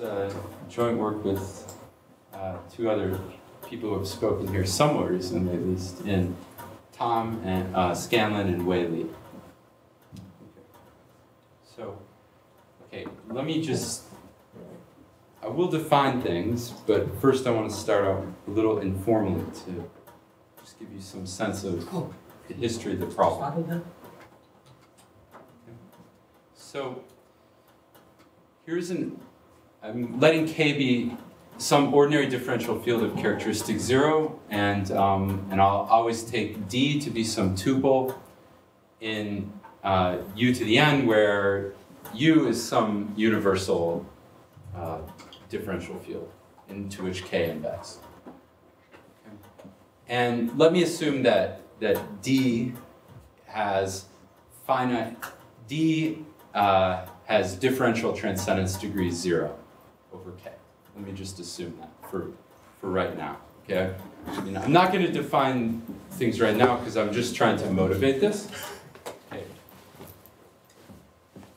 is joint work with two other people who have spoken here somewhat recently, at least, in Tom and Scanlon and Whaley. So, okay, let me just, I will define things, but first I want to start out a little informally to just give you some sense of the history of the problem. So, here's I'm letting K be some ordinary differential field of characteristic 0, and I'll always take D to be some tuple in U to the n, where U is some universal differential field into which K embeds. Okay. And let me assume that D has finite, D has differential transcendence degree 0 over K. Let me just assume that for right now, okay? I'm not going to define things right now because I'm just trying to motivate this. Okay.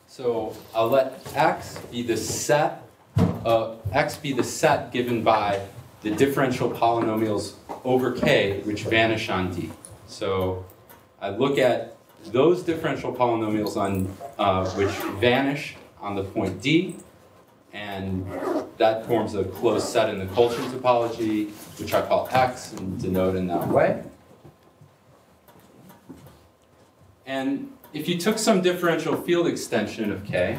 So I'll let X be the set given by the differential polynomials over K which vanish on D. So I look at those differential polynomials on which vanish on the point D, and that forms a closed set in the Colchin topology, which I call X and denote in that way. And if you took some differential field extension of K,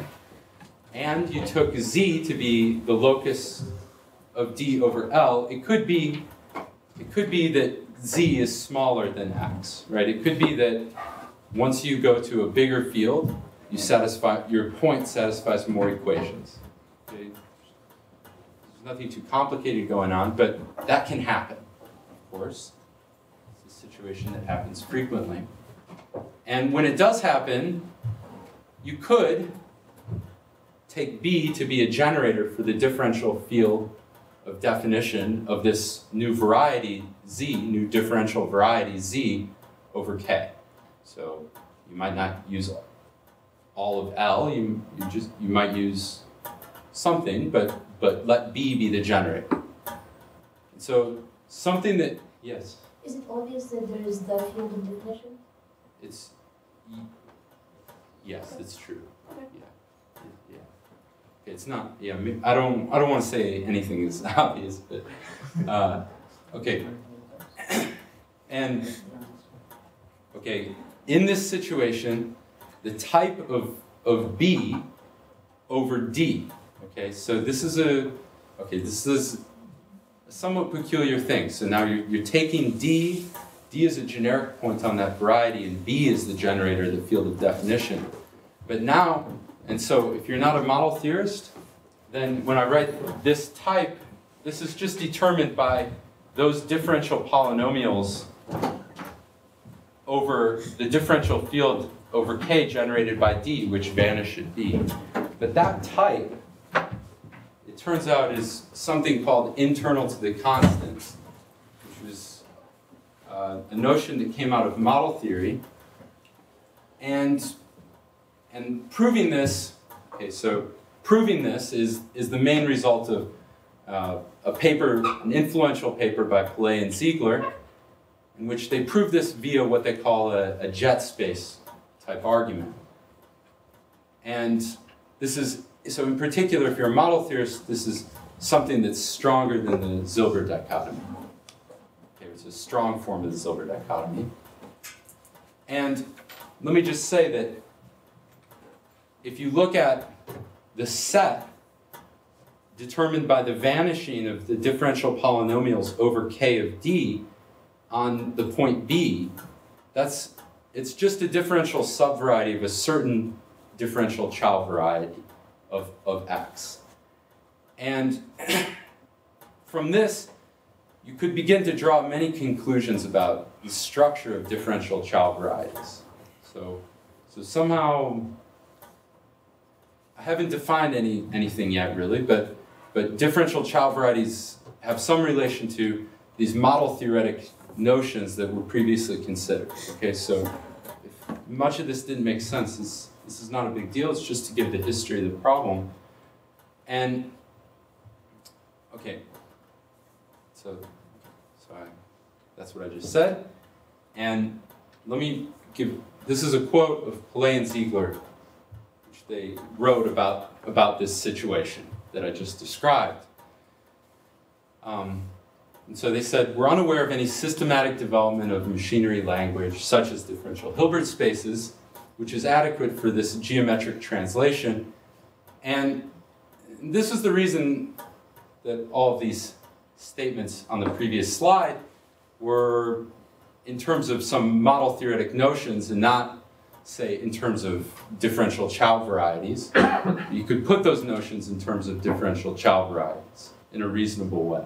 and you took Z to be the locus of D over L, it could be that Z is smaller than X, right? It could be that once you go to a bigger field, your point satisfies more equations. Okay? There's nothing too complicated going on, but that can happen, of course. It's a situation that happens frequently. And when it does happen, you could take B to be a generator for the differential field of definition of this new variety Z, new differential variety Z over K. So you might not use all of L, you might use something, but let B be the generator. And so something that, yes? Is it obvious that there is the field of definition? Yes, it's true. Okay. Yeah. It's not, I don't want to say anything is obvious, but, okay. And, okay, in this situation, the type of B over D, okay, so this is a somewhat peculiar thing. So now you're taking D is a generic point on that variety, and B is the generator of the field of definition. But now, and so if you're not a model theorist, then when I write this type, this is just determined by those differential polynomials over the differential field over K generated by D, which vanish at B. But that type, it turns out, is something called internal to the constant, which was a notion that came out of model theory. And proving this, okay, so proving this is the main result of a paper, an influential paper by Pillay and Ziegler, in which they prove this via what they call a jet space type argument. And this is, so in particular, if you're a model theorist, this is something that's stronger than the Ziegler dichotomy. Okay, it's a strong form of the Ziegler dichotomy. And let me just say that if you look at the set determined by the vanishing of the differential polynomials over K of D on the point B, it's just a differential subvariety of a certain differential Chow variety of X. And from this, you could begin to draw many conclusions about the structure of differential Chow varieties. So somehow, I haven't defined anything yet really, but differential Chow varieties have some relation to these model theoretic notions that were previously considered. Okay, so if much of this didn't make sense, this is not a big deal. It's just to give the history of the problem. And Okay, that's what I just said. And let me give, this is a quote of Pillay and Ziegler, which they wrote about this situation that I just described. And so they said, we're unaware of any systematic development of machinery language, such as differential Hilbert spaces, which is adequate for this geometric translation. And this is the reason that all of these statements on the previous slide were in terms of some model theoretic notions and not, say, in terms of differential Chow varieties. You could put those notions in terms of differential Chow varieties in a reasonable way.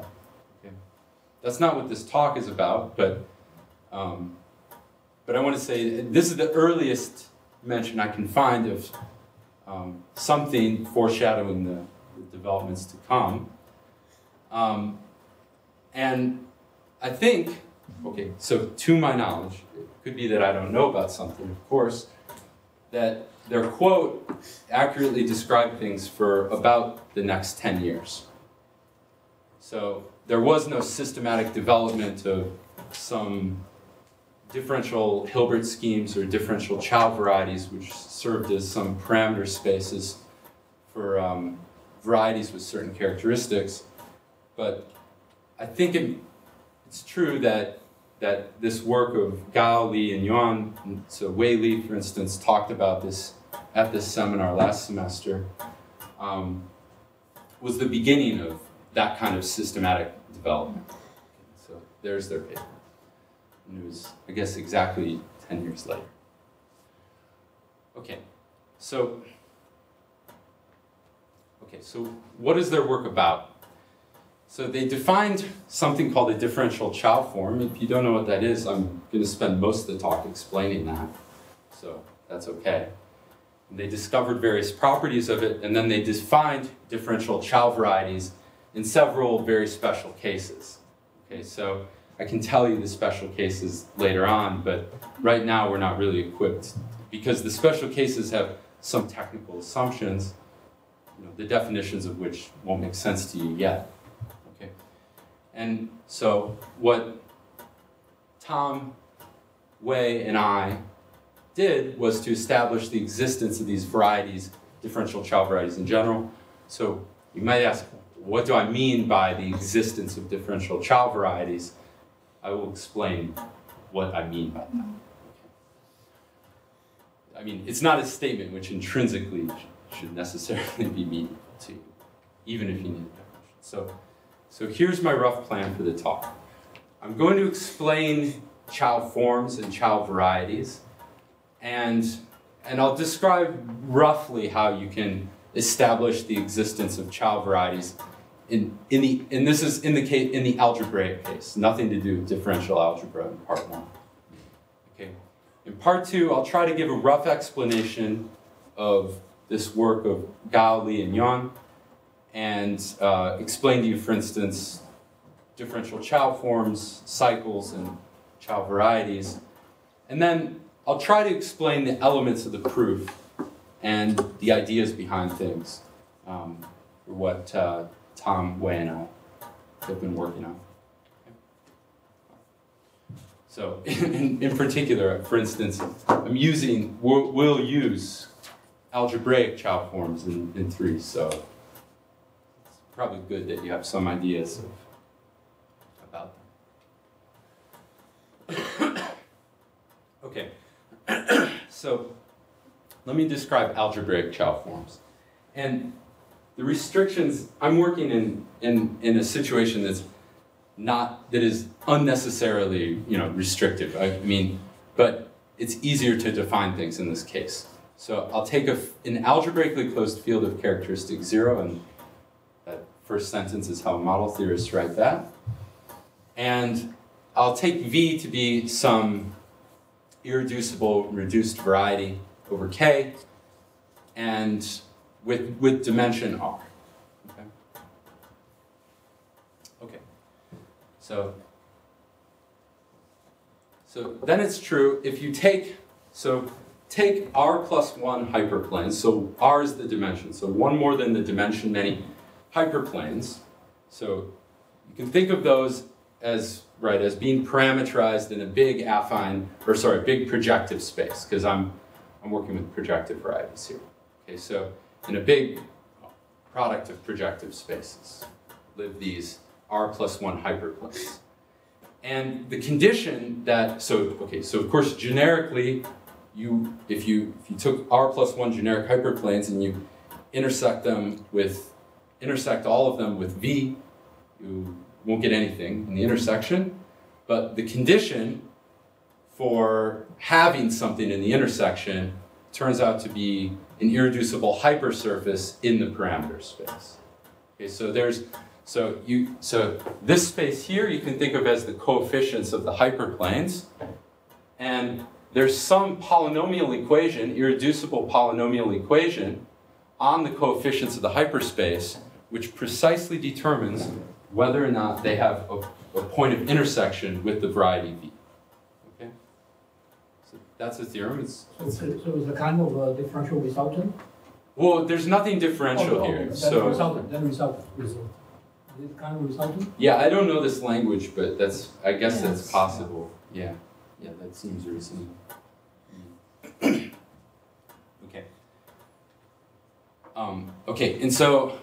Okay? That's not what this talk is about, but I want to say this is the earliest mention I can find of something foreshadowing the developments to come. And I think, okay, so to my knowledge, it could be that I don't know about something, of course, that their quote accurately described things for about the next 10 years. So there was no systematic development of some differential Hilbert schemes or differential Chow varieties which served as some parameter spaces for varieties with certain characteristics. But I think it's true that this work of Gao, Li, and Yuan, so Wei Li, for instance, talked about this at this seminar last semester, was the beginning of that kind of systematic development. So there's their paper. And it was, I guess, exactly 10 years later. Okay, so what is their work about? So they defined something called a differential Chow form. If you don't know what that is, I'm going to spend most of the talk explaining that. So that's okay. And they discovered various properties of it, and then they defined differential Chow varieties in several very special cases. Okay, so I can tell you the special cases later on, but right now we're not really equipped because the special cases have some technical assumptions, the definitions of which won't make sense to you yet. Okay, and so what Tom, Wei, and I did was to establish the existence of these varieties, differential Chow varieties in general. So you might ask, what do I mean by the existence of differential Chow varieties? I will explain what I mean by that. I mean, it's not a statement which intrinsically should necessarily be meaningful to you, even if you need a definition. So here's my rough plan for the talk. I'm going to explain Chow forms and Chow varieties, and I'll describe roughly how you can establish the existence of Chow varieties in the algebraic case, nothing to do with differential algebra in part 1. Okay. In part 2, I'll try to give a rough explanation of this work of Gao, Li, and Yuan, and explain to you, for instance, differential Chow forms, cycles, and Chow varieties. And then I'll try to explain the elements of the proof and the ideas behind things, what Tom, Wei, and I have been working on. Okay. So, in particular, for instance, we'll use algebraic Chow forms in 3, so it's probably good that you have some ideas about them. Okay, so let me describe algebraic Chow forms. And the restrictions, I'm working in a situation that is unnecessarily, restrictive. I mean, but it's easier to define things in this case. So I'll take an algebraically closed field of characteristic 0, and that first sentence is how model theorists write that. And I'll take V to be some irreducible reduced variety over K, and with dimension R. Okay. Okay. So then it's true if you take R plus 1 hyperplanes. So R is the dimension. So one more than the dimension many hyperplanes. So you can think of those as, right, as being parameterized in a big affine, or sorry, big projective space, because I'm working with projective varieties here. Okay, so in a big product of projective spaces live these R+1 hyperplanes. And the condition that, so of course generically, if you took R+1 generic hyperplanes and you intersect all of them with V, you won't get anything in the intersection. But the condition for having something in the intersection turns out to be an irreducible hypersurface in the parameter space. Okay, so this space here you can think of as the coefficients of the hyperplanes, and there's some polynomial equation, irreducible polynomial equation, on the coefficients of the hyperspace, which precisely determines whether or not they have a point of intersection with the variety V. Okay, so that's a theorem. So it's a kind of a differential resultant? Well, there's nothing differential here. Then resultant. Is it kind of resultant? Yeah, I don't know this language, but I guess that's possible. Yeah, that seems reasonable. Okay. Okay, and so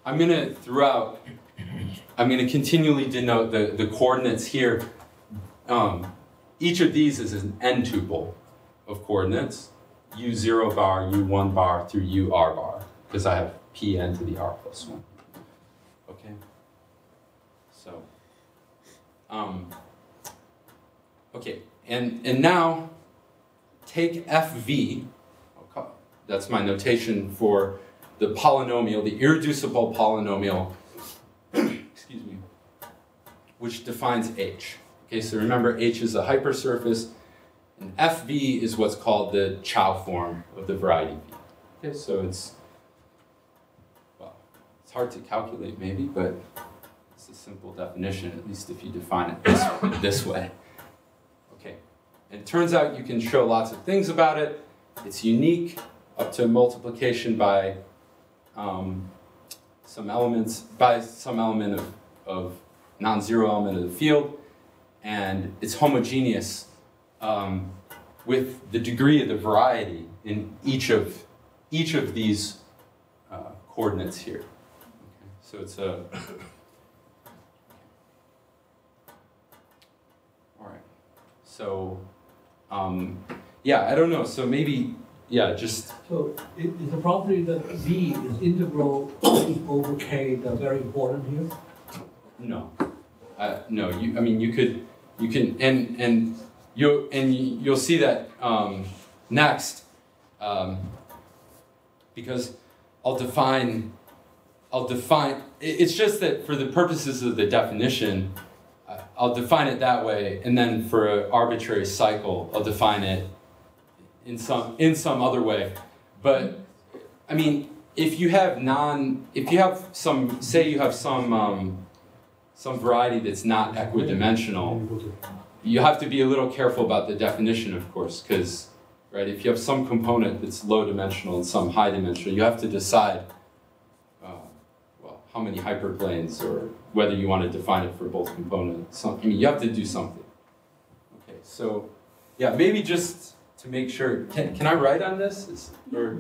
I'm gonna continually denote the coordinates here. Each of these is an n-tuple of coordinates, u0 bar, u1 bar through ur bar, because I have pn to the r+1. Okay. So, okay, and now take fv. That's my notation for the polynomial, the irreducible polynomial, excuse me, which defines h. Okay, so remember h is a hypersurface, and fv is what's called the Chow form of the variety v. Okay, so it's hard to calculate maybe, but it's a simple definition, at least if you define it this way. Okay, and it turns out you can show lots of things about it. It's unique up to multiplication by some element of non-zero element of the field, and it's homogeneous with the degree of the variety in each of these coordinates here. Okay, so it's a all right. So yeah, I don't know. So maybe. Yeah, just... So is the property that V is integral over K very important here? No. No, you can, and you'll see that next, because I'll define, it's just that for the purposes of the definition, I'll define it that way, and then for an arbitrary cycle, I'll define it in some other way. But I mean, if you have some variety that's not equidimensional, you have to be a little careful about the definition, of course, because right, if you have some component that's low dimensional and some high dimensional, you have to decide well, how many hyperplanes, or whether you want to define it for both components. I mean, you have to do something. Okay, so yeah, maybe just to make sure, can I write on this? Maybe the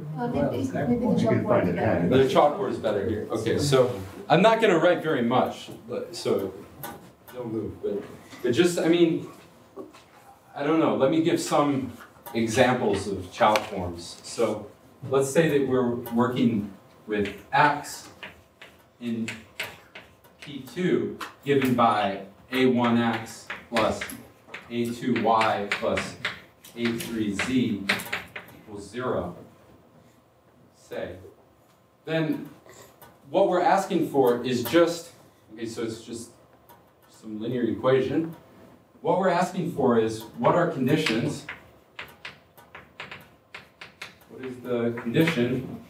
chalkboard is better. The chalkboard is better here. Okay, so I'm not going to write very much, so don't move. But just, I mean, I don't know. Let me give some examples of Chow forms. So let's say that we're working with x in P2 given by a1x plus a2y plus a3z equals 0, say, then what we're asking for is just, okay, so it's just some linear equation. What we're asking for is, what are conditions? What is the condition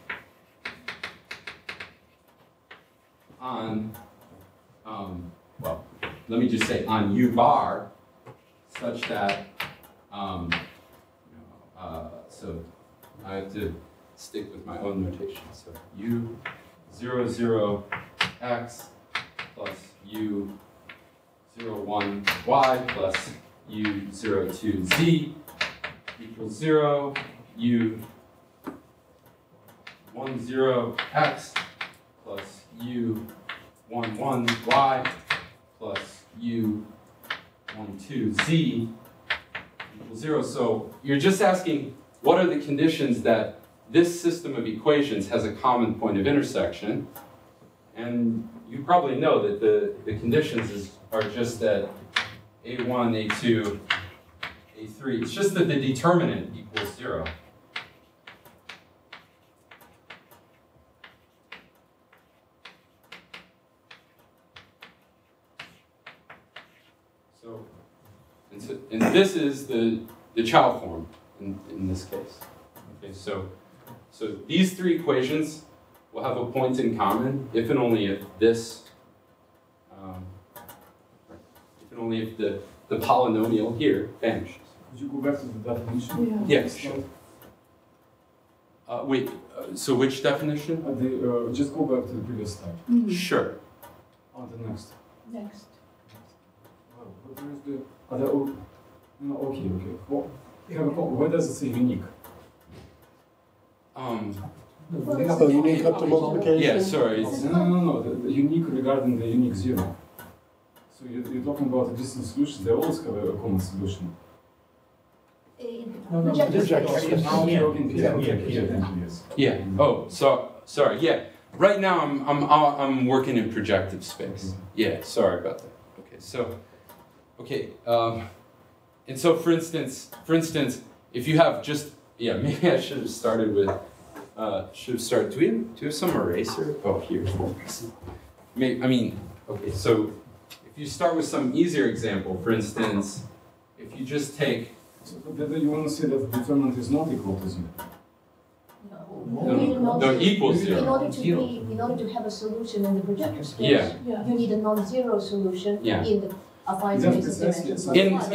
on, well, let me just say on u bar, such that, so I have to stick with my own notation. So u 0, 0, x u01y plus u02z equals 0, u10x plus u11y plus u12z equals 0. So you're just asking, what are the conditions that this system of equations has a common point of intersection? And you probably know that the conditions are just that A1, A2, A3. It's just that the determinant equals 0. And this is the Chow form in this case. Okay, so these three equations will have a point in common if and only if this, if and only if the polynomial here vanishes. Could you go back to the definition? Yes, sure. Wait, so which definition? Just go back to the previous slide. Sure. On the next. Next. Well, where is the other? No, okay. Where does it say unique? So unique up to multiplication? Yeah, sorry. No. The unique regarding the unique 0. So you're talking about existing solutions. They always have a common solution. Yeah. Oh, so sorry. Yeah. Right now I'm working in projective space. Yeah. Sorry about that. Okay. So, okay. And so for instance, if you have just maybe I should have started with Do we have some eraser? Oh, here. Okay. So if you start with some easier example, for instance, if you just take. So you want to say that the determinant is not equal to 0? No, equals 0. In order to have a solution in the projective space, you need a non-zero solution in the affine space of dimensions.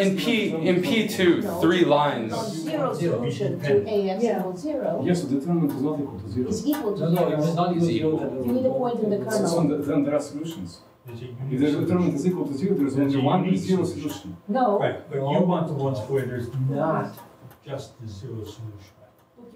In P2, 3 lines. Non-zero solution to AX equals 0. Yes, so the determinant is not equal to 0. Is equal to 0. No, it's not equal. You need a point in the So kernel. then there are solutions. If the determinant is equal to 0, there is only one zero solution. No. Right, but you want the ones where there's not just the zero solution.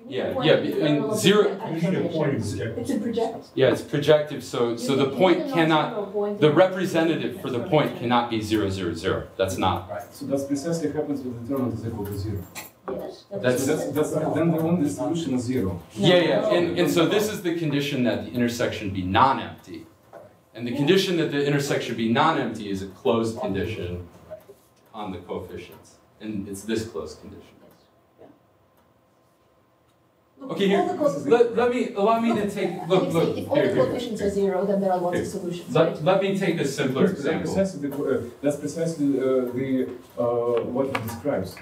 And 0. You need a point of objective. It's a projective. Yeah, it's projective, so the point cannot, the representative for the point cannot be 0, 0, 0. That's not. Right. So that's precisely happens when the determinant is equal to 0. Yes. Then the only solution is 0. Yeah, and so this is the condition that the intersection be non-empty. And the condition that the intersection be non-empty is a closed condition on the coefficients. And it's this closed condition. Okay, here, allow me to take, look, if all the coefficients are 0, then there are lots of solutions, right? Let me take a simpler example. That's precisely what it describes.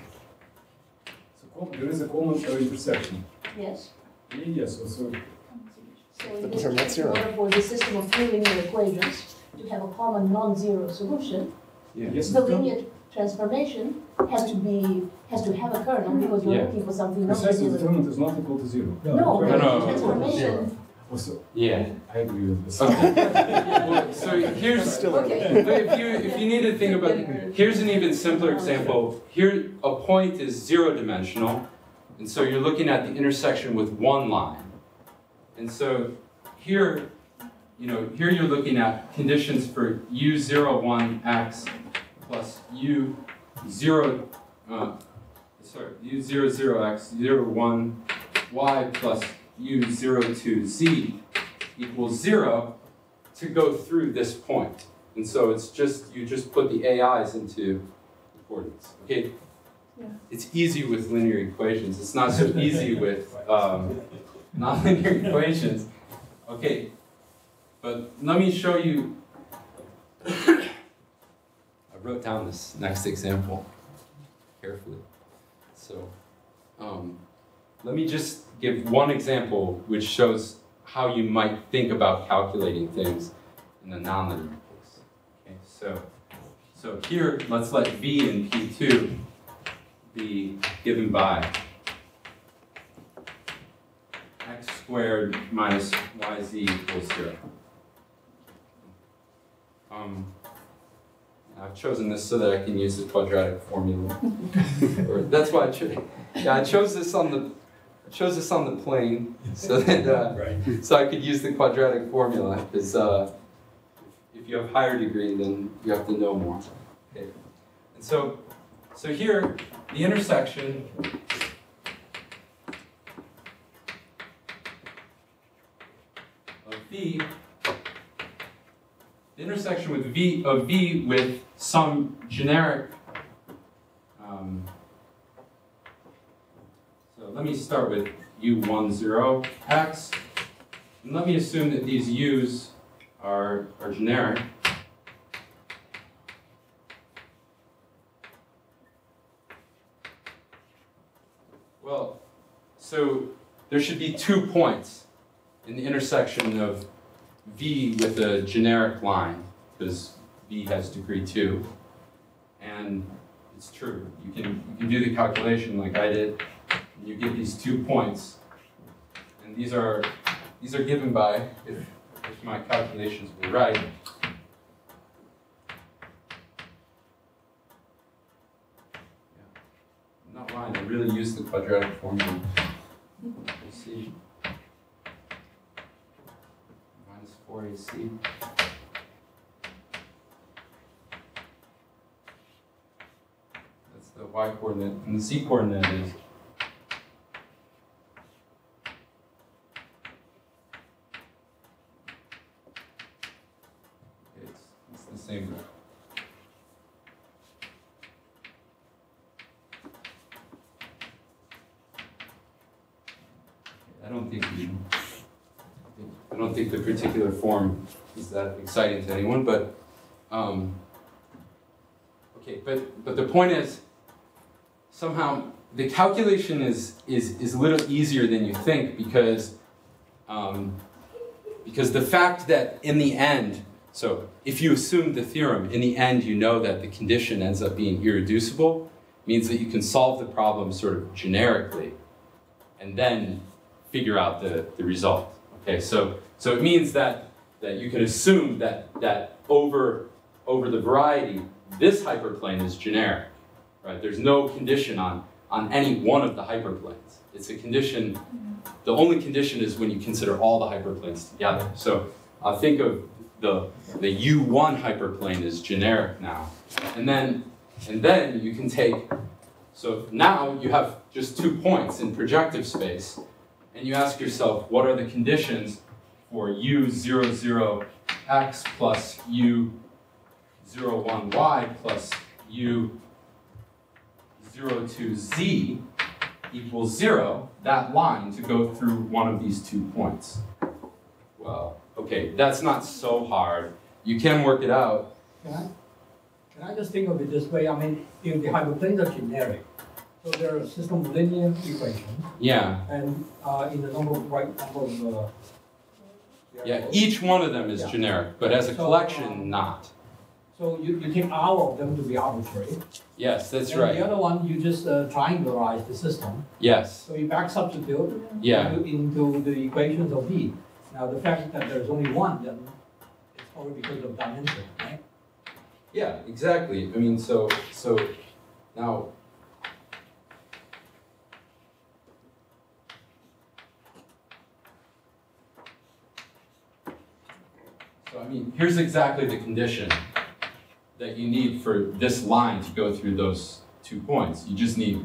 So there is a common intersection. Yes. Yes, so So in this case, in order for the system of three linear equations to have a common non-zero solution, yes, the linear transformation has to have a kernel because you're looking for something not precisely the zero. determinant is not equal to 0. No, the transformation. Also, Yeah. I agree with this. Okay. Well, so here's, but if you need to think about, here's an even simpler example. Here, a point is 0-dimensional, and so you're looking at the intersection with one line. And so here, here you're looking at conditions for u01x plus u00x 01y plus u02z equals 0 to go through this point. And so it's just, you just put the AIs into the coordinates. Okay? Yeah. It's easy with linear equations. It's not so easy with nonlinear equations. Okay, but let me show you. I wrote down this next example carefully. So let me just give one example which shows how you might think about calculating things in a nonlinear case. Okay, so here, let's let v in P2 be given by x squared minus yz equals 0. I've chosen this so that I can use the quadratic formula. Or that's why I chose this on the plane so that so I could use the quadratic formula. Because if you have higher degree, then you have to know more. Okay. And so here, the intersection of V, the intersection with V with some generic. So let me start with U10x, and let me assume that these U's are generic. Well, so there should be 2 points in the intersection of V with a generic line, because V has degree 2, and it's true. You can do the calculation like I did, and you get these 2 points, and these are given by, if my calculations were right, I'm not lying, I really used the quadratic formula. Let's see. 4AC. That's the y coordinate, and the z coordinate is it's the same. I don't think the particular form is that exciting to anyone, but okay. But the point is, somehow the calculation is a little easier than you think, because the fact that in the end, so if you assume the theorem, in the end you know that the condition ends up being irreducible, means that you can solve the problem sort of generically, and then figure out the result. Okay, so it means that you can assume that over the variety, this hyperplane is generic, right? There's no condition on any one of the hyperplanes. It's a condition. The only condition is when you consider all the hyperplanes together. So think of the U1 hyperplane is generic now, and then you can take. So now you have just 2 points in projective space. And you ask yourself, what are the conditions for U00x plus U01y plus U02z equals 0, that line to go through one of these 2 points? Well, okay, that's not so hard. You can work it out. Can I just think of it this way? I mean, if the hyperplanes are generic, so there are a system of linear equations. Yeah. And in the number of yeah, each one of them is generic, but as a collection, not. So you take all of them to be arbitrary. Yes, that's and right. The other one, you just triangularize the system. Yes. So you back substitute into the equations of V. Now the fact that there's only one, then it's probably because of dimension, right? Yeah, exactly. I mean, so now. So I mean, here's exactly the condition that you need for this line to go through those 2 points. You just need,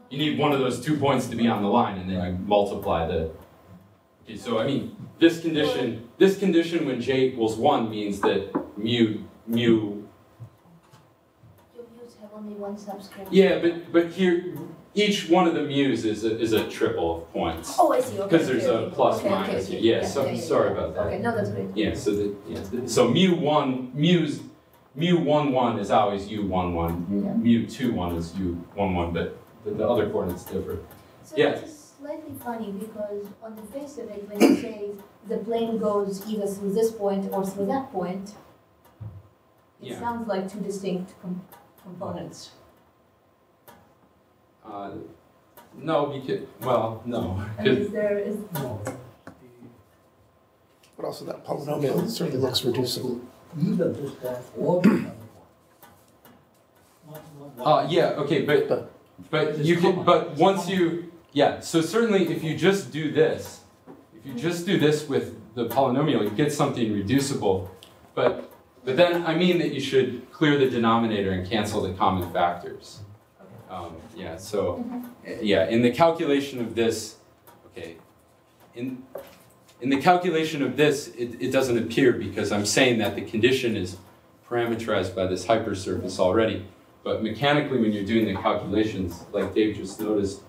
you need one of those 2 points to be on the line, and then you multiply the. Okay, so I mean, this condition when j equals 1 means that mu. You have only one subscript. Yeah, but here. Each one of the mu's is a triple of points. Oh, I see. Okay. Because there's a plus minus. Okay. Yeah, sorry about that. Okay, no, that's great. Yeah, so so mu11 is always u11. Mu21 is u11, but the other coordinate's different. So yeah. It's slightly funny because on the face of it, when you say the plane goes either through this point or through that point, it sounds like 2 distinct components. No, because, well, no. No. But also that polynomial certainly looks reducible. either this point or the other point. Yeah, okay, but you can, but once you, yeah, so certainly if you just do this, with the polynomial, you get something reducible, but then I mean that you should clear the denominator and cancel the common factors. Yeah, so, yeah, in the calculation of this, okay, in the calculation of this, it doesn't appear because I'm saying that the condition is parameterized by this hypersurface already. But mechanically, when you're doing the calculations, like Dave just noticed,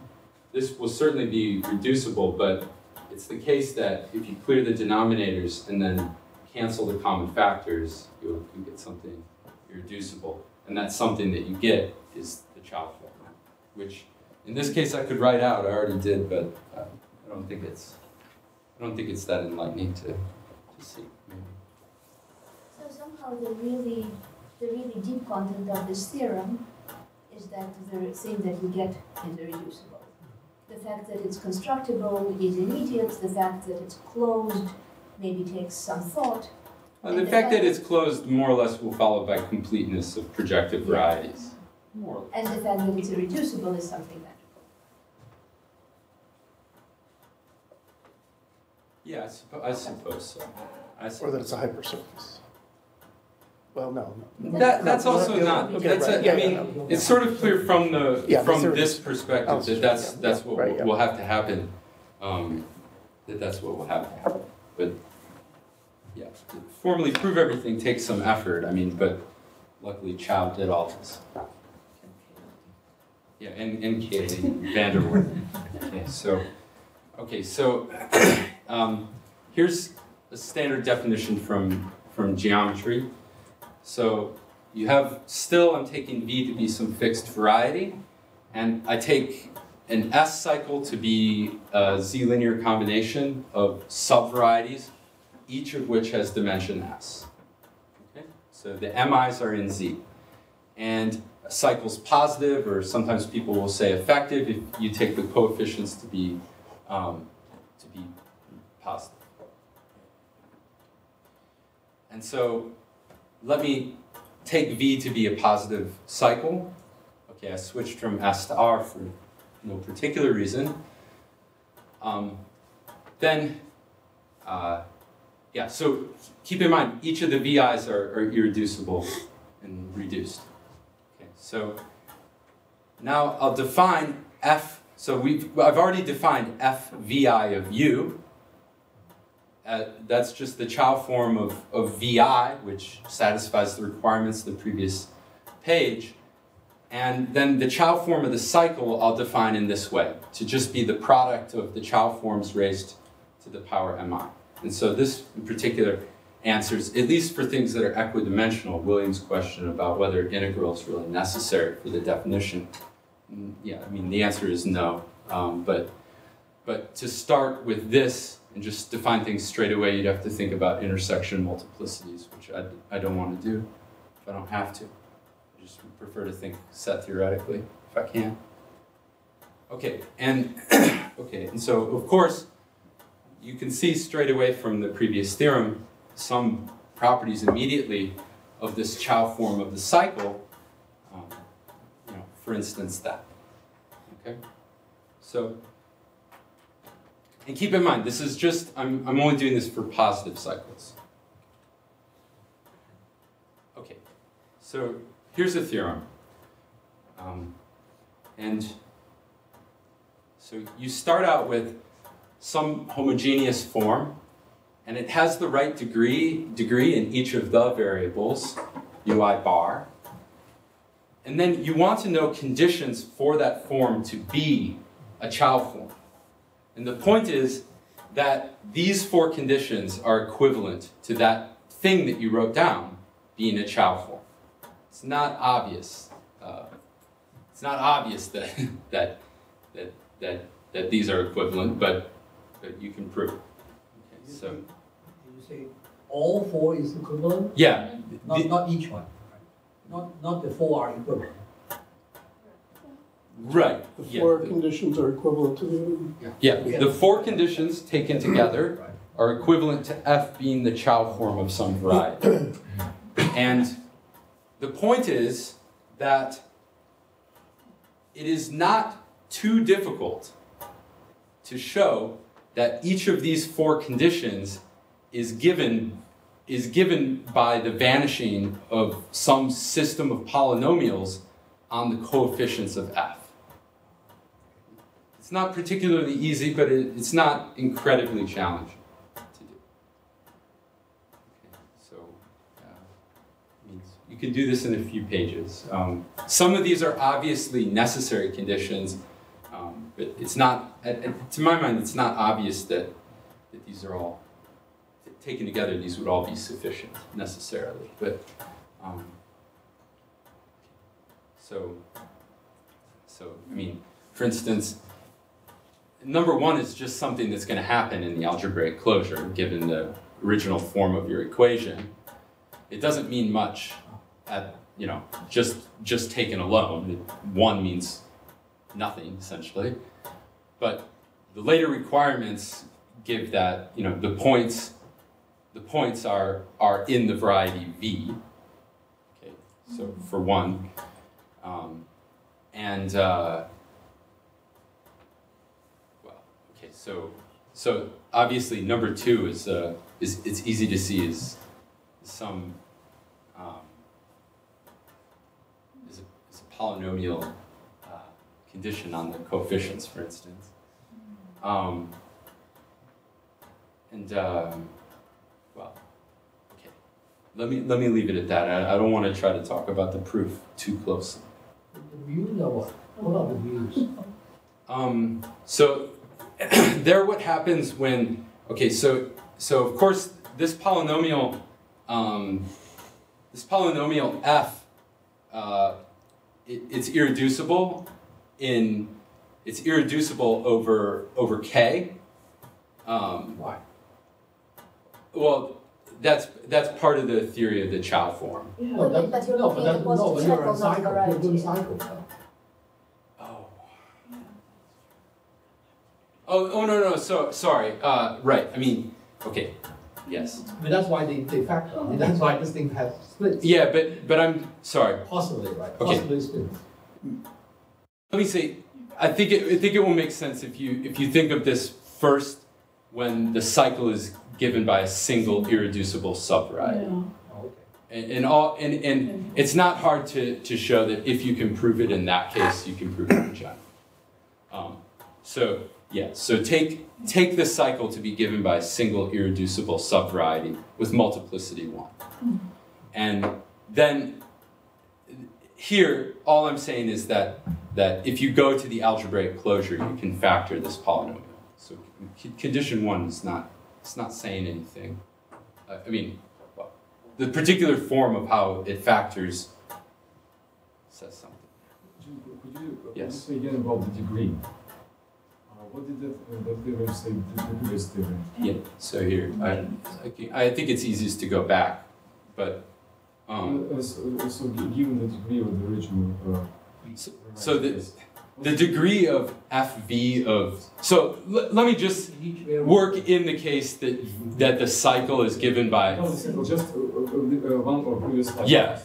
this will certainly be reducible, but it's the case that if you clear the denominators and then cancel the common factors, you'll get something irreducible. And that's something that you get is the Chow form, which in this case I could write out. I already did, but I don't think it's that enlightening to see. Maybe. So somehow the really deep content of this theorem is that the thing that you get is irreducible. The fact that it's constructible is immediate. The fact that it's closed maybe takes some thought. The fact that it's closed more or less will follow by completeness of projective varieties. And the fact that it's irreducible is something magical. Yeah, I suppose so. Or that it's a hypersurface. Well, no. That's also not. Okay, that's right. I mean, it's sort of clear from this perspective that that's what right, will have to happen. That's what will have to happen. But yeah, to formally prove everything takes some effort. I mean, but luckily Chow did all this. Yeah, and Katie van der Waal. Okay, so here's a standard definition from geometry. So you have still, I'm taking V to be some fixed variety, and I take an S cycle to be a Z-linear combination of subvarieties, each of which has dimension S. Okay? So the MIs are in Z. And a cycle's positive, or sometimes people will say effective, if you take the coefficients to be positive. And so let me take V to be a positive cycle. Okay, I switched from S to R for no particular reason. Yeah, so keep in mind, each of the VIs are irreducible and reduced. Okay, so now I'll define F. So I've already defined F VI of U. That's just the Chow form of VI, which satisfies the requirements of the previous page. And then the Chow form of the cycle I'll define in this way, to just be the product of the Chow forms raised to the power MI. And so this in particular answers, at least for things that are equidimensional, Williams' question about whether integral is really necessary for the definition. Yeah, I mean, the answer is no. But to start with this and just define things straight away, you'd have to think about intersection multiplicities, which I don't want to do if I don't have to. I just prefer to think set theoretically if I can. Okay, and so of course you can see straight away from the previous theorem some properties immediately of this Chow form of the cycle. For instance, that. Okay, so. And keep in mind, this is just, I'm only doing this for positive cycles. Okay, so here's a theorem. And so you start out with some homogeneous form, and it has the right degree in each of the variables, ui bar. And then you want to know conditions for that form to be a Chow form. And the point is that these four conditions are equivalent to that thing that you wrote down being a Chow form. It's not obvious. It's not obvious that these are equivalent, but you can prove. Okay, so you say all four is equivalent? Yeah. Not each one. Right? Not the four are equivalent. Right. The four conditions are equivalent to the... Yeah, the four conditions taken together are equivalent to f being the Chow form of some variety. And the point is that it is not too difficult to show that each of these four conditions is given by the vanishing of some system of polynomials on the coefficients of f. It's not particularly easy, but it's not incredibly challenging to do. Okay, so you can do this in a few pages. Some of these are obviously necessary conditions, but it's not, to my mind, it's not obvious that these are all, taken together, these would all be sufficient necessarily. But so I mean, for instance, number one is just something that's going to happen in the algebraic closure, given the original form of your equation. It doesn't mean much at, just taken alone. One means nothing, essentially. But the later requirements give that, the points are in the variety V. Okay, so for one. So obviously number two is it's easy to see is some is a polynomial condition on the coefficients, for instance. Well, okay. Let me leave it at that. I don't want to try to talk about the proof too closely. The views are what? What are the views? So there, what happens when? Okay, so of course this polynomial f, it's irreducible it's irreducible over k. Why? Well, that's part of the theory of the Chow form. Yeah, But you're looking at the positive you're in cycle, not cycle. You're doing variety. cycle. Oh, no, so, sorry, right, I mean, okay, yes. I mean, that's why they factor. I mean, that's why this thing has splits. Yeah, but I'm, sorry. Possibly, right? Okay. Possibly splits. Let me say, I think it will make sense if you think of this first when the cycle is given by a single irreducible subvariety. Okay. And it's not hard to show that if you can prove it in that case, you can prove it in general. So take the cycle to be given by a single irreducible subvariety with multiplicity 1. And then here, all I'm saying is that if you go to the algebraic closure, you can factor this polynomial. So condition 1 is not saying anything. I mean, well, the particular form of how it factors says something. Could you Yes. say again about the degree? What did that theorem say, the previous theorem? Yeah, so here, I think it's easiest to go back, but... So given the degree of the original... So the degree of FV of... So let me just work in the case that the cycle is given by... No, just one or previous slide. Yeah.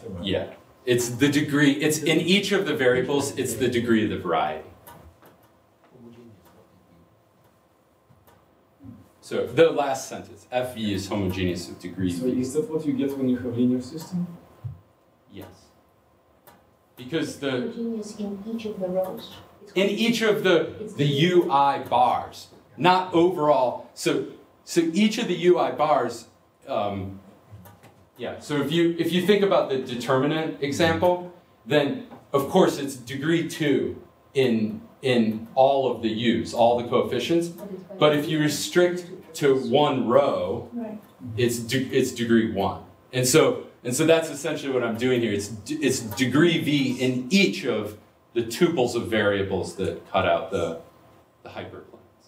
It's the degree, it's in each of the variables, it's the degree of the variety. So the last sentence, FV is homogeneous with degree So V. is that what you get when you have linear system? Yes. Because the... Homogeneous in each of the rows. In each of the UI bars, not overall. So each of the UI bars, yeah. So if you think about the determinant example, then of course it's degree 2 in all of the U's, all the coefficients. But if you restrict to one row, it's degree 1. And so that's essentially what I'm doing here. It's degree V in each of the tuples of variables that cut out the hyperplanes.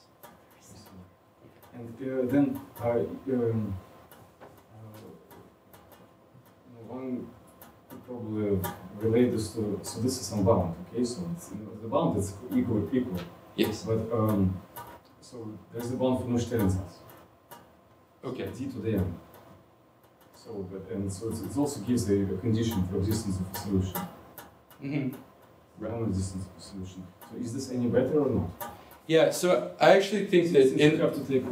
And then one could probably relate this to, so this is unbound, okay? So it's, the bound is equal. Yes. But so there's the bound for no Stellensatz. Okay. D to the n. So, it also gives a condition for existence of a solution. Mm-hmm. Random existence of a solution. So is this any better or not? Yeah, so I actually think that You have to take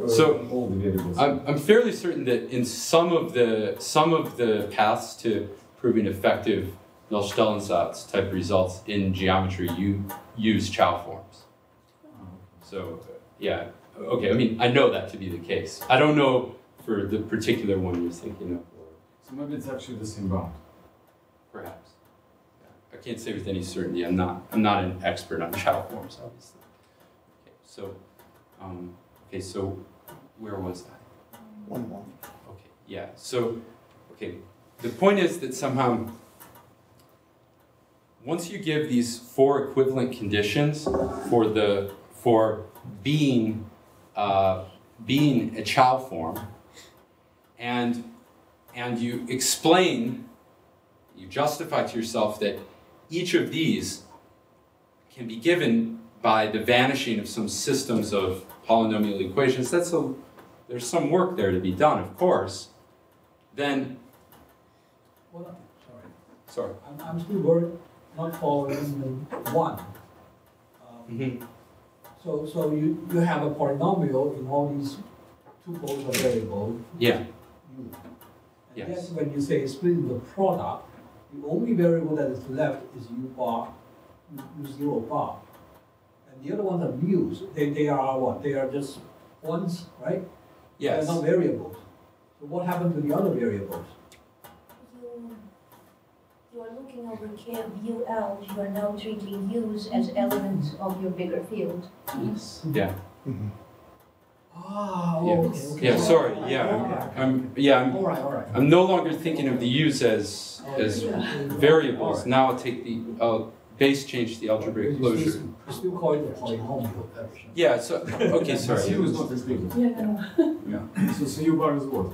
all the variables. I'm fairly certain that in some of the paths to proving effective Null-Stellensatz type results in geometry, you use Chow forms. So yeah, okay. I mean, I know that to be the case. I don't know for the particular one you're thinking of. So maybe it's actually the same bound. Perhaps. Yeah. I can't say with any certainty. I'm not an expert on Chow forms, obviously. Okay, so where was I? 1-1. Okay, yeah. So, okay, the point is that somehow, once you give these 4 equivalent conditions for being a Chow form, and you explain, you justify to yourself that each of these can be given by the vanishing of some systems of polynomial equations, there's some work there to be done, of course, then... Hold on, Sorry. I'm still worried, not following the one. So you have a polynomial in all these tuples of variables. Yeah. U. And Yes. then when you say splitting the product, the only variable that is left is u bar, u0 bar. The other ones are mu's. They are what? They are just ones, right? Yes. They're not variables. So what happened to the other variables? You are looking over K of UL, you are now treating U's as elements of your bigger field. Yes. Yeah. Mm-hmm. Ah, Yeah. okay. Yeah. Sorry. Yeah. All right. I'm no longer thinking of the U's as variables. Right. Now I'll base change the algebraic closure. You still call it a polynomial. Yeah. So okay. Sorry. U is not as big. Yeah. So U bar is what?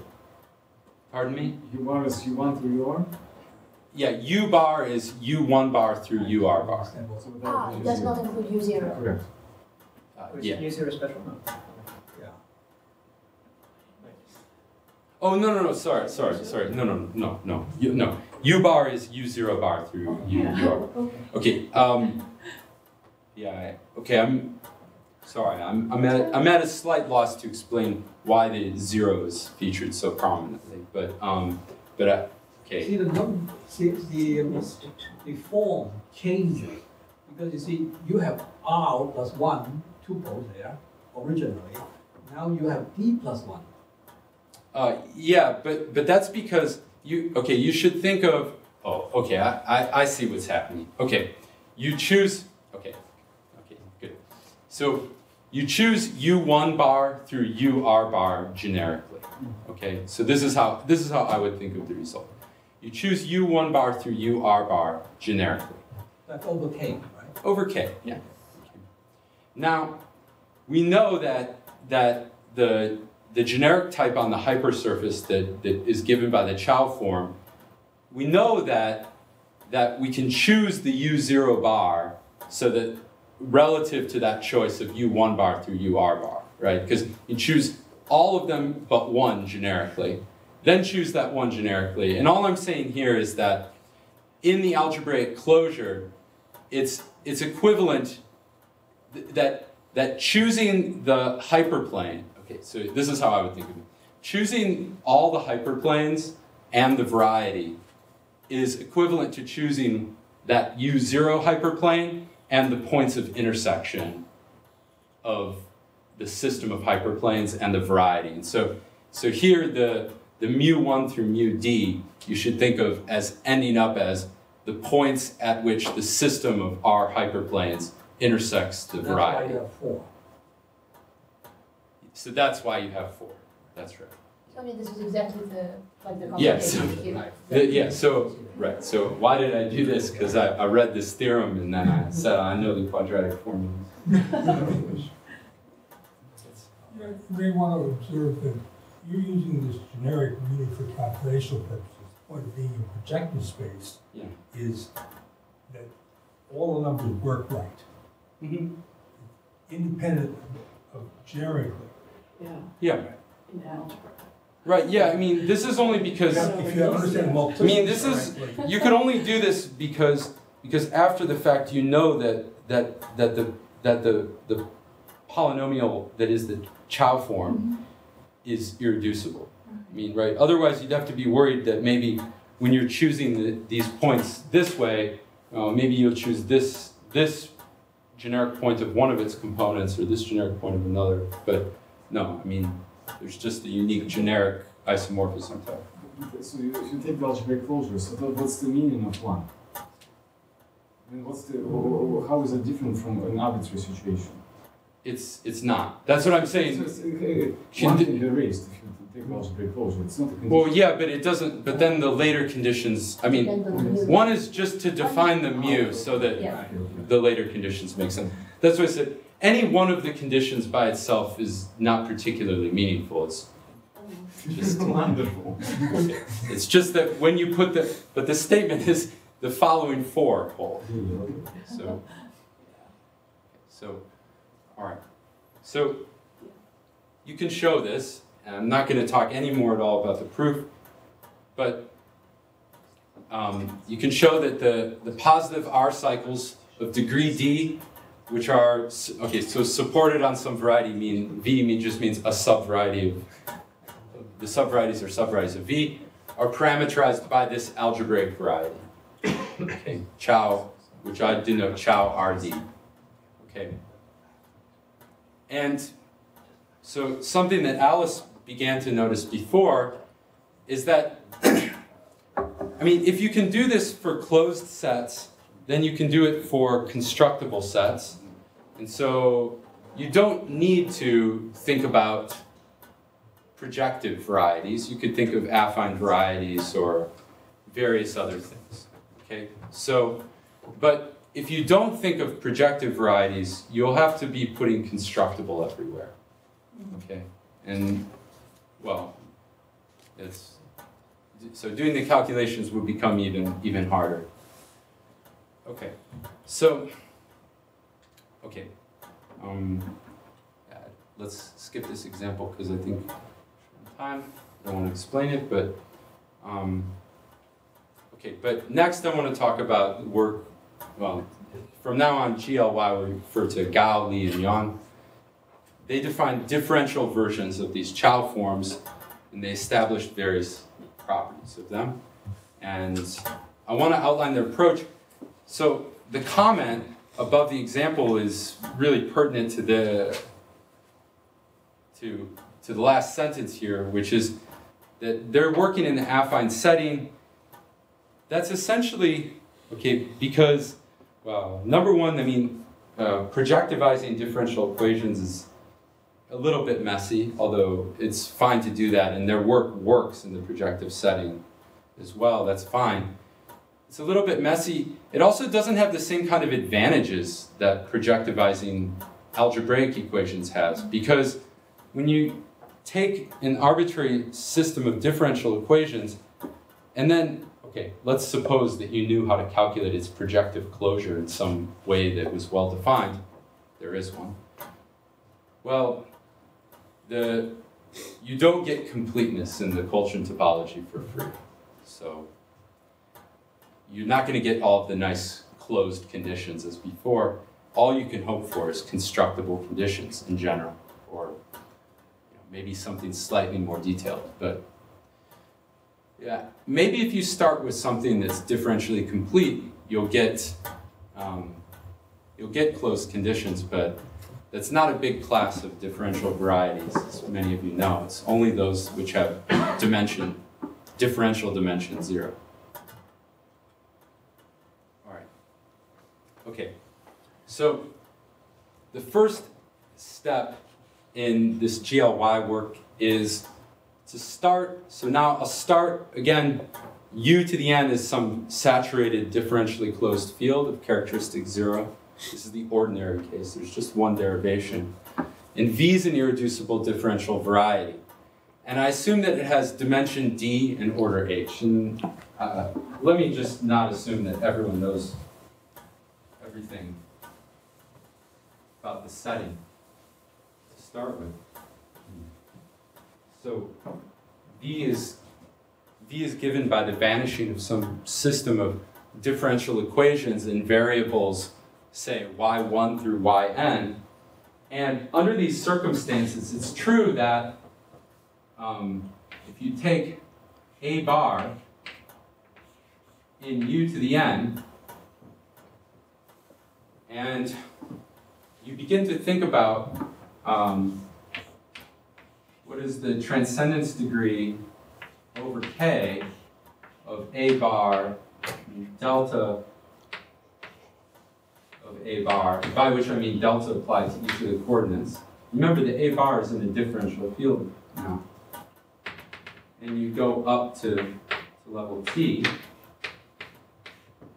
Pardon me. U bar is U1 through UR? Yeah. U bar is U1 bar through UR bar. So It does not include U0. Correct. Yeah. Is there a special note? Yeah. Oh no. Sorry. No. U bar is U0 bar through UR. Okay. Yeah. Okay. I'm sorry. I'm at a slight loss to explain why the zero is featured so prominently. But okay. See the form changes because you see you have R plus 1 tuple there originally. Now you have D plus 1. Yeah, but that's because you should think of, I see what's happening. Okay, you choose, okay, good. So you choose U1 bar through UR bar generically, okay? So this is how I would think of the result. You choose U1 bar through UR bar generically. That's over K, right? Over K, yeah. Now, we know that the generic type on the hypersurface that is given by the Chow form, we know that we can choose the U0 bar so that relative to that choice of U1 bar through UR bar, right? Because you choose all of them but one generically, then choose that one generically. And all I'm saying here is that in the algebraic closure, it's equivalent that choosing the hyperplane. Okay, so this is how I would think of it. Choosing all the hyperplanes and the variety is equivalent to choosing that U0 hyperplane and the points of intersection of the system of hyperplanes and the variety. And so here the mu1 through mu d you should think of as ending up as the points at which the system of our hyperplanes intersects the variety. That's why you have 4. So that's why you have 4. That's right. So I mean, this is exactly the Yeah, so- complication here. Right. So why did I do this? Because I read this theorem and then I said I know the quadratic formulas. You may want to observe that you're using this generic really for calculational purposes. The point of being in projective space Yeah. is that all the numbers work right, Mm-hmm. independent of generically. Yeah. In algebra. Right, yeah, I mean, this is only because, If you understand I multiplicity. mean, this is, correctly. you could only do this because after the fact, you know that the polynomial that is the Chow form is irreducible. I mean, right, otherwise you'd have to be worried that maybe when you're choosing these points this way, maybe you'll choose this generic point of one of its components or this generic point of another, but no, I mean, there's just a unique generic isomorphism type. So if you take the algebraic closure, so what's the meaning of one? I mean, how is it different from an arbitrary situation? It's not. That's what I'm saying. So one can be erased if you take the algebraic closure. It's not a condition. Well, yeah, but it doesn't. But then the later conditions. I mean, one is just to define the mu so that Yeah. the later conditions make sense. That's what I said. Any one of the conditions by itself is not particularly meaningful. It's just Wonderful. It's just that when you put but the statement is the following four hold. So, all right. So you can show this, and I'm not going to talk any more at all about the proof, but you can show that the positive R cycles of degree D, which are, okay, so supported on some variety, just means a subvariety of, the subvarieties are subvarieties of V, are parameterized by this algebraic variety. Okay, Chow, which I denote Chow RD. Okay. And so something that Alice began to notice before is that, I mean, if you can do this for closed sets, then you can do it for constructible sets. And so you don't need to think about projective varieties. You could think of affine varieties or various other things. Okay? So, but if you don't think of projective varieties, you'll have to be putting constructible everywhere. Okay? And, well, so doing the calculations would become even harder. Okay. So, okay. Let's skip this example because I think time. I don't want to explain it, but okay. But next, I want to talk about work. Well, from now on, GLY we refer to Gao, Li, and Yang. They defined differential versions of these Chow forms, and they established various properties of them. And I want to outline their approach. So the comment above the example is really pertinent to the last sentence here, which is that they're working in the affine setting. That's essentially, okay, because, well, number one, I mean, projectivizing differential equations is a little bit messy, although it's fine to do that, and their work works in the projective setting as well, that's fine. It's a little bit messy. It also doesn't have the same kind of advantages that projectivizing algebraic equations has, because when you take an arbitrary system of differential equations, and then, okay, let's suppose that you knew how to calculate its projective closure in some way that was well defined. There is one. Well, you don't get completeness in the Colchin topology for free. So you're not going to get all of the nice closed conditions as before. All you can hope for is constructible conditions in general, or maybe something slightly more detailed. But yeah, maybe if you start with something that's differentially complete, you'll get closed conditions, but that's not a big class of differential varieties, as many of you know. It's only those which have differential dimension 0. All right. Okay. So the first step in this GLY work is to start. So now I'll start again. U to the n is some saturated differentially closed field of characteristic 0. This is the ordinary case. There's just one derivation. And V is an irreducible differential variety. And I assume that it has dimension D and order H. And let me just not assume that everyone knows everything about the setting to start with. So V is given by the vanishing of some system of differential equations in variables, say y1 through yn. And under these circumstances, it's true that if you take a bar in u to the n, and you begin to think about what is the transcendence degree over k of a bar delta of a bar, by which I mean delta applied to each of the coordinates. Remember, the a bar is in a differential field now. And you go up to level t.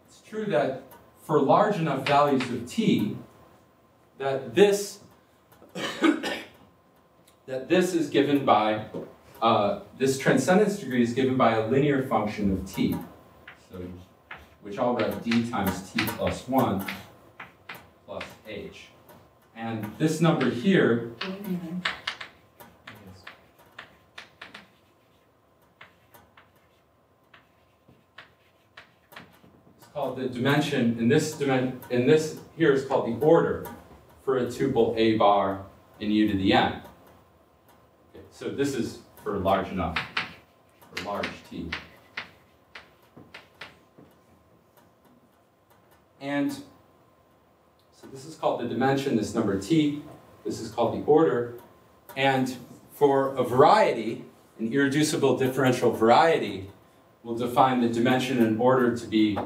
It's true that for large enough values of t, that this is given by, this transcendence degree is given by a linear function of t, so, which I'll write d times t plus 1 plus h. And this number here, is called the dimension, and this here is called the order for a tuple a bar in u to the n. Okay, so this is for large enough, for large t. And so this is called the dimension, this number t. This is called the order. And for a variety, an irreducible differential variety, we'll define the dimension and order to be,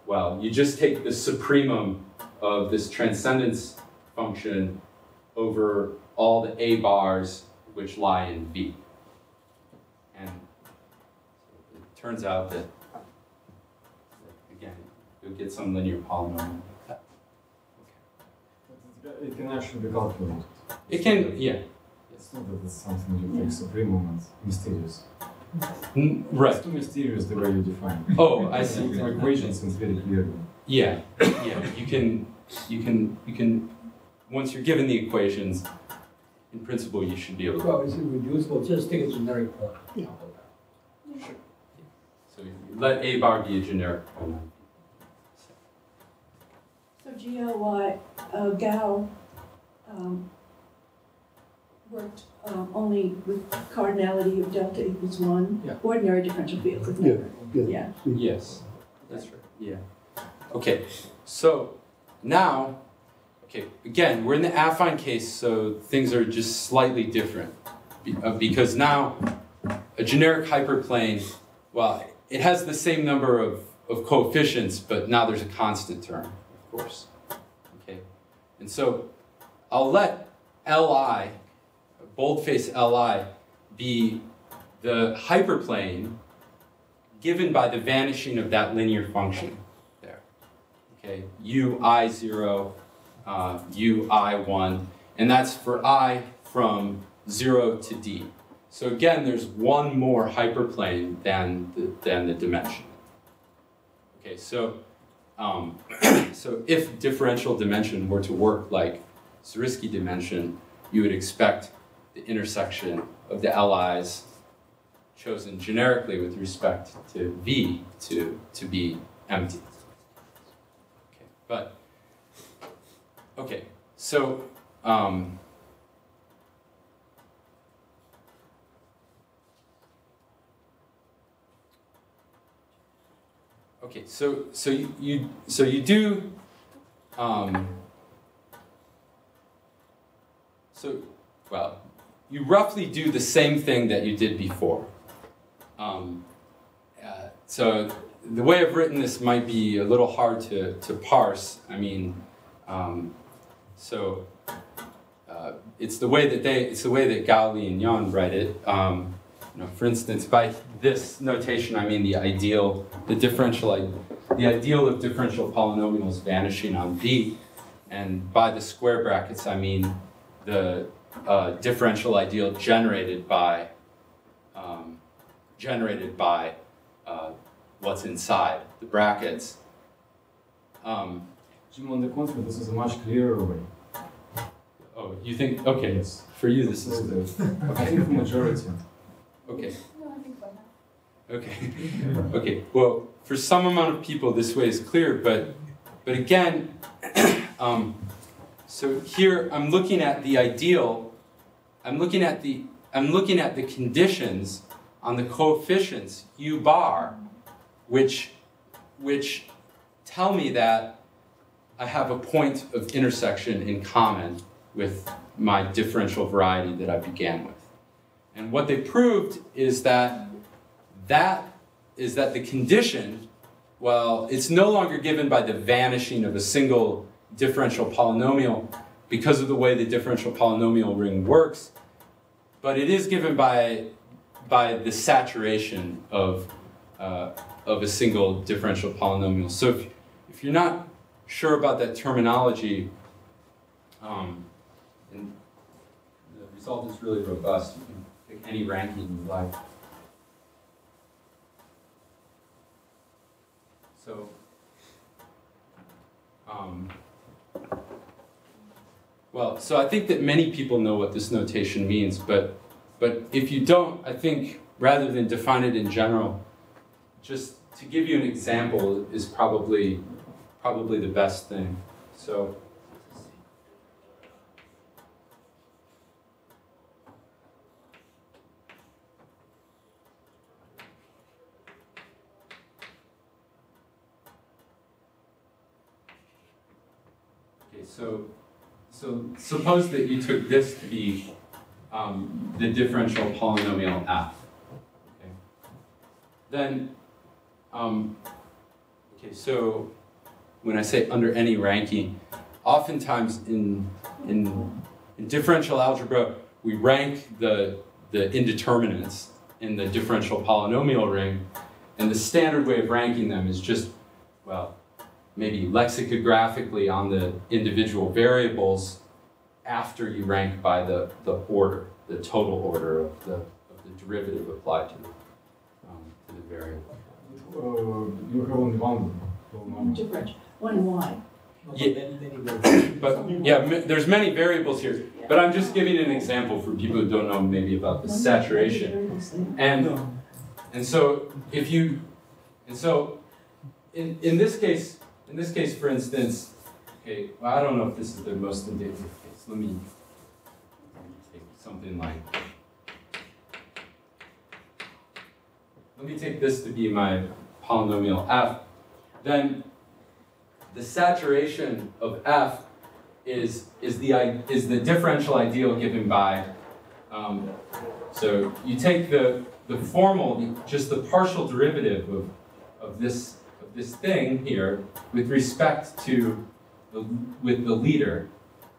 well, you just take the supremum of this transcendence function over all the a bars which lie in V. And it turns out that, again, you'll get some linear polynomial. It can actually be calculated. It can, yeah. It's not that it's something you take supremum and mysterious. Right. It's too mysterious the way you define it. Oh, I see. The equation seems very clear. Yeah, yeah. You can. Once you're given the equations, in principle, you should be able to. Well, is it reducible? Just take a generic point. Yeah. Sure. So you let a bar be a generic pronoun. So GLY, Gao worked only with cardinality of delta equals 1, Yeah. ordinary differential fields, isn't Yeah. it? Yeah. Yeah. Yes, that's right. Yeah. Okay. So now, okay. Again, we're in the affine case, so things are just slightly different because now a generic hyperplane, well, it has the same number of coefficients, but now there's a constant term, of course. Okay. And so I'll let Li, boldface Li, be the hyperplane given by the vanishing of that linear function there. Okay, ui0, ui1, and that's for I from 0 to d. So again, there's one more hyperplane than the dimension. Okay, so so if differential dimension were to work like Zariski dimension, you would expect the intersection of the LIs chosen generically with respect to V to be empty. Okay, but okay, so okay, so you do well, you roughly do the same thing that you did before. So the way I've written this might be a little hard to parse. I mean, it's the way that Gao, Li, and Yan write it. You know, for instance, by this notation, I mean the ideal of differential polynomials vanishing on V, and by the square brackets, I mean the differential ideal generated by what's inside the brackets. Jim, on the contrary, this is a much clearer way. Oh, you think? Okay, Yes. for you this is I think the majority. okay. No, I think Okay. Okay. Well, for some amount of people, this way is clear, but again, so here I'm looking at the ideal. I'm looking at the conditions on the coefficients u bar, which tell me that I have a point of intersection in common with my differential variety that I began with. And what they proved is that the condition, well, it's no longer given by the vanishing of a single differential polynomial because of the way the differential polynomial ring works, but it is given by the saturation of a single differential polynomial. So if you're not sure about that terminology, and the result is really robust. You can pick any ranking you like. So, well, so I think that many people know what this notation means, but if you don't, I think rather than define it in general, just to give you an example is probably the best thing. So, So suppose that you took this to be the differential polynomial f. Okay. Then, okay, so when I say under any ranking, oftentimes in differential algebra, we rank the indeterminates in the differential polynomial ring, and the standard way of ranking them is just, well, maybe lexicographically on the individual variables after you rank by the order, the total order of the derivative applied to the variable. You have only one Differential, one y. There's many variables here, but I'm just giving an example for people who don't know maybe about the saturation. And so if you, and so in this case, for instance, okay, well, I don't know if this is the most indicative case. Let me take something like, let me take this to be my polynomial f. Then the saturation of f is the differential ideal given by, so you take the formal, just the partial derivative of this thing here with respect to with the leader,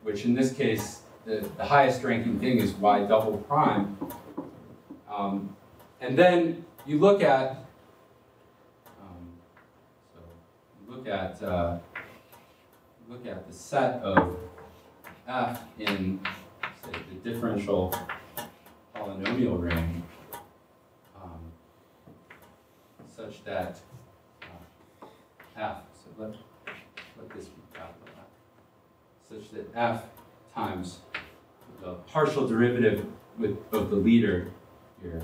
which in this case the highest ranking thing is y double prime, and then you look at look at the set of f in, say, the differential polynomial ring, such that f, so let this be capital F, such that f times the partial derivative of the leader here,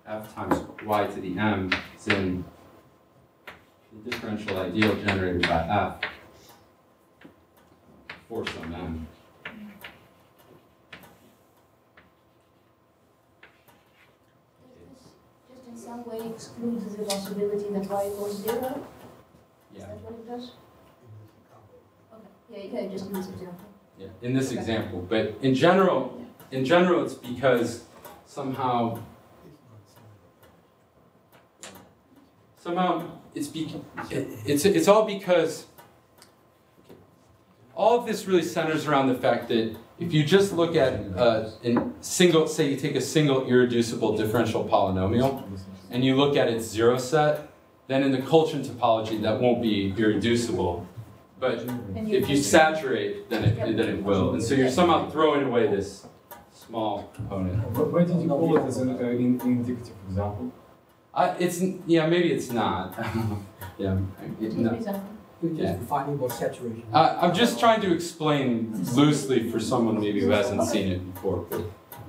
f times y to the m is in the differential ideal generated by f for some m. Just in some way excludes the possibility that y equals 0? Yeah. Is that what it does? Okay. Yeah, just in this example. Yeah, in this example, but in general, it's because somehow it's all because all of this really centers around the fact that if you just look at say you take a single irreducible differential polynomial and you look at its zero set, then in the Colchin topology that won't be irreducible. But if you saturate, then it will. And so you're somehow throwing away this small component. Why did you call it as an indicative example? Maybe it's not. You're just defining about saturation. I'm just trying to explain loosely for someone maybe who hasn't seen it before. But,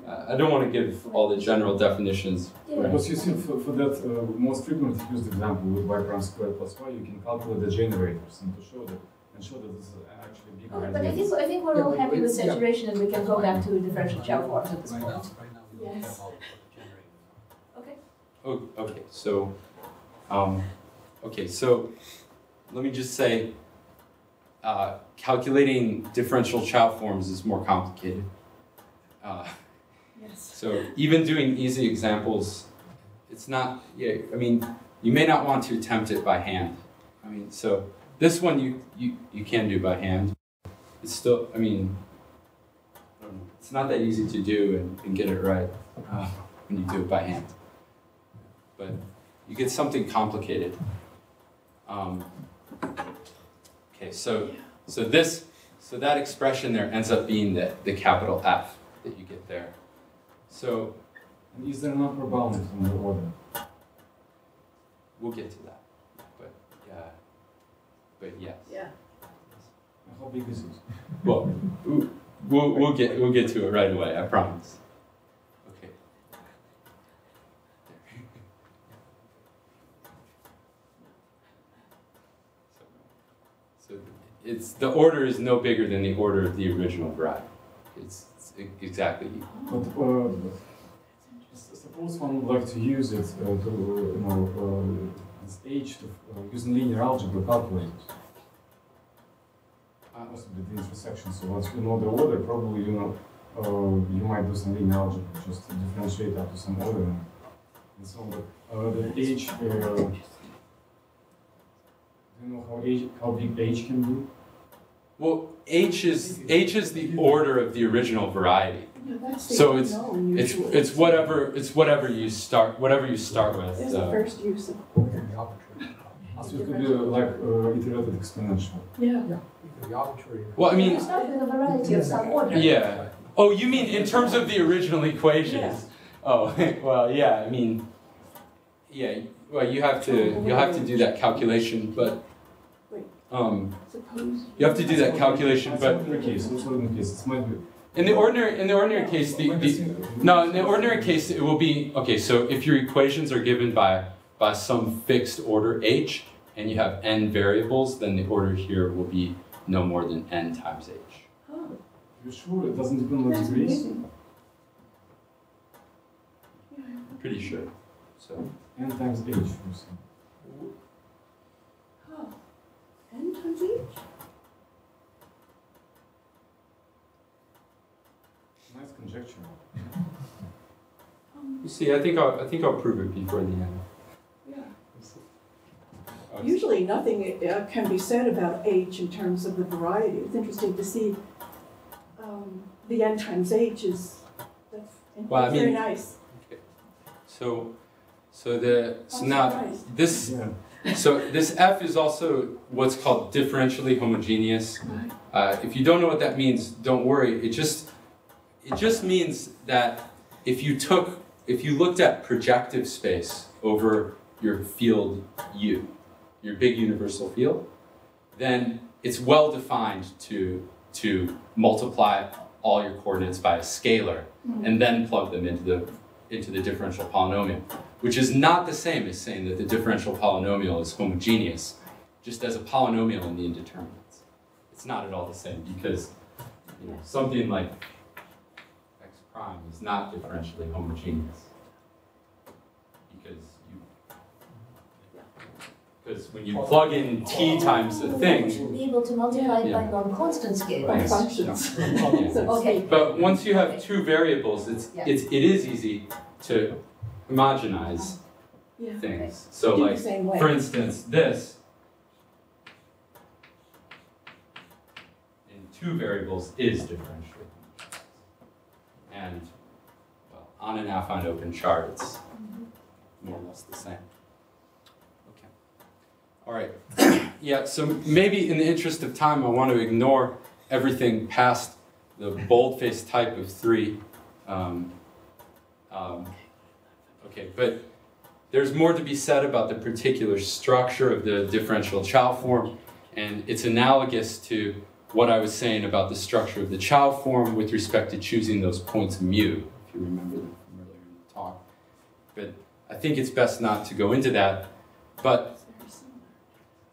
I don't want to give all the general definitions. Yeah. Because you see, for that most frequently used example with y prime squared plus y, you can calculate the generators and show that this is actually bigger. Okay, but I think we're all happy with saturation, and we can go back to differential Chow forms at this Right point. now, we don't Yes. have all the generators. Okay. Oh, okay, so let me just say, calculating differential Chow forms is more complicated. Yes. So even doing easy examples, it's not, yeah, I mean, you may not want to attempt it by hand. I mean, so this one you can do by hand. It's still, I mean, I don't know, it's not that easy to do and get it right when you do it by hand. But you get something complicated. Okay, so that expression there ends up being the capital F that you get there. So And is there an upper bound on the order? we'll get to that. But yes. Yeah. And how big is it? Well, we'll get to it right away. I promise. Okay. So it's the order is no bigger than the order of the original variety. It's exactly equal. But suppose one would like to use it as h to using linear algebra calculators. Possibly the intersection. So once you know the order, probably you might do some linear algebra just to differentiate up to some order and so on. But the h, do you know how big h can be? Well, h is the order of the original variety. Yeah, that's the So unknown usually. it's whatever you start with. There's the first use of order. The arbitrary. So it could be like iterated exponential. Yeah. Yeah, it could be arbitrary. Well, I mean, You start with a variety of some order. yeah. Oh, you mean in terms of the original equations? Yeah. Oh, well, yeah. I mean, yeah. Well, you'll have to do that calculation, but Suppose. you have to do that calculation, That's but ordinary case. It's ordinary case. It might be. in the ordinary case, in the ordinary case, it will be okay. So if your equations are given by some fixed order h, and you have n variables, then the order here will be no more than n times h. Oh, You sure it doesn't depend on that's degrees? amazing. Yeah. Pretty sure. So N times h. You see. Oh, n times each? Nice conjecture. you see, I think I'll prove it before the end. Yeah. Oh, Usually nothing can be said about h in terms of the variety. It's interesting to see the n times h is, that's Well, I very mean- nice. So I'm now surprised. this Yeah. so this f is also what's called differentially homogeneous. Right. If you don't know what that means, don't worry. It just means that if you looked at projective space over your field U, your big universal field, then it's well defined to multiply all your coordinates by a scalar and then plug them into the differential polynomial, which is not the same as saying that the differential polynomial is homogeneous, just as a polynomial in the indeterminates. It's not at all the same because something like x prime is not differentially homogeneous because when you plug in t times a You thing, should be able to multiply it by Yeah. non-constant scale. By Right. functions. Yeah. So to Okay. speak. But once you have two variables, Yeah. it is easy to homogenize Yeah. things. So Do like, the same way. for instance, this in two variables is differentially homogeneous. And well, on an affine open chart, it's more or less the same. Okay. All right. Yeah, so maybe in the interest of time, I want to ignore everything past the bold-faced type of 3. Okay, but there's more to be said about the particular structure of the differential Chow form, and it's analogous to what I was saying about the structure of the Chow form with respect to choosing those points mu. If if you remember them from earlier in the talk. But I think it's best not to go into that. But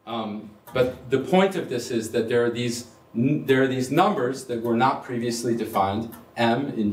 the point of this is that there are these numbers that were not previously defined, m in